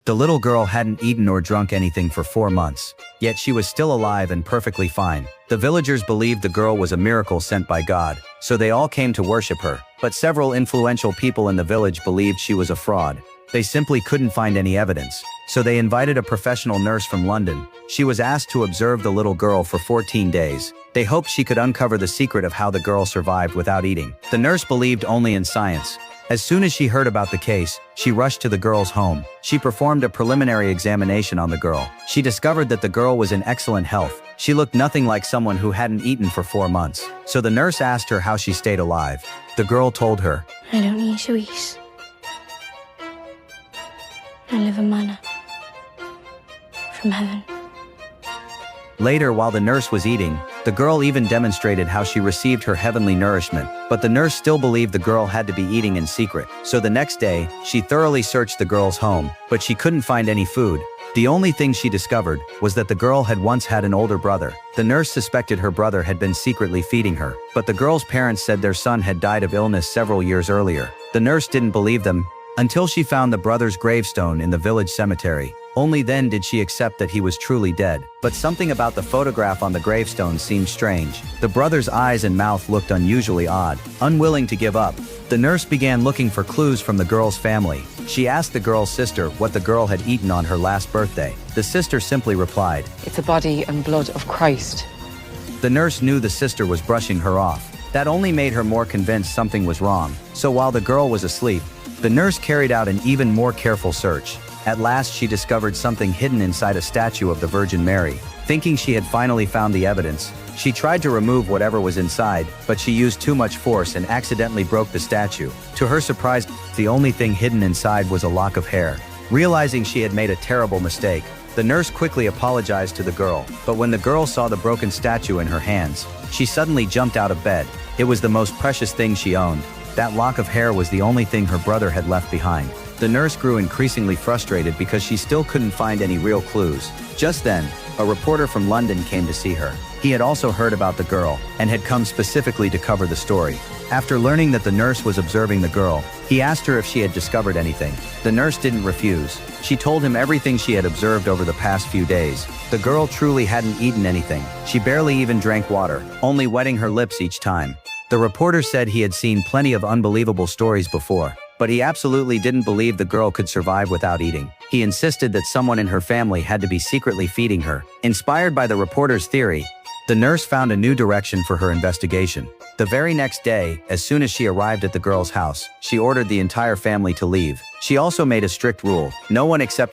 The little girl hadn't eaten or drunk anything for 4 months. Yet she was still alive and perfectly fine. The villagers believed the girl was a miracle sent by God, so they all came to worship her. But several influential people in the village believed she was a fraud. They simply couldn't find any evidence, so they invited a professional nurse from London. She was asked to observe the little girl for 14 days. They hoped she could uncover the secret of how the girl survived without eating. The nurse believed only in science. As soon as she heard about the case, she rushed to the girl's home. She performed a preliminary examination on the girl. She discovered that the girl was in excellent health. She looked nothing like someone who hadn't eaten for 4 months. So the nurse asked her how she stayed alive. The girl told her, "I don't need to eat. I live a manna from heaven." Later, while the nurse was eating, the girl even demonstrated how she received her heavenly nourishment. But the nurse still believed the girl had to be eating in secret. So the next day, she thoroughly searched the girl's home, but she couldn't find any food. The only thing she discovered was that the girl had once had an older brother. The nurse suspected her brother had been secretly feeding her, but the girl's parents said their son had died of illness several years earlier. The nurse didn't believe them until she found the brother's gravestone in the village cemetery. Only then did she accept that he was truly dead. But something about the photograph on the gravestone seemed strange. The brother's eyes and mouth looked unusually odd. Unwilling to give up, the nurse began looking for clues from the girl's family. She asked the girl's sister what the girl had eaten on her last birthday. The sister simply replied, "It's the body and blood of Christ." The nurse knew the sister was brushing her off. That only made her more convinced something was wrong. So while the girl was asleep, the nurse carried out an even more careful search. At last, she discovered something hidden inside a statue of the Virgin Mary. Thinking she had finally found the evidence, she tried to remove whatever was inside, but she used too much force and accidentally broke the statue. To her surprise, the only thing hidden inside was a lock of hair. Realizing she had made a terrible mistake, the nurse quickly apologized to the girl. But when the girl saw the broken statue in her hands, she suddenly jumped out of bed. It was the most precious thing she owned. That lock of hair was the only thing her brother had left behind. The nurse grew increasingly frustrated because she still couldn't find any real clues. Just then, a reporter from London came to see her. He had also heard about the girl and had come specifically to cover the story. After learning that the nurse was observing the girl, he asked her if she had discovered anything. The nurse didn't refuse. She told him everything she had observed over the past few days. The girl truly hadn't eaten anything. She barely even drank water, only wetting her lips each time. The reporter said he had seen plenty of unbelievable stories before, but he absolutely didn't believe the girl could survive without eating. He insisted that someone in her family had to be secretly feeding her. Inspired by the reporter's theory, the nurse found a new direction for her investigation. The very next day, as soon as she arrived at the girl's house, she ordered the entire family to leave. She also made a strict rule: no one except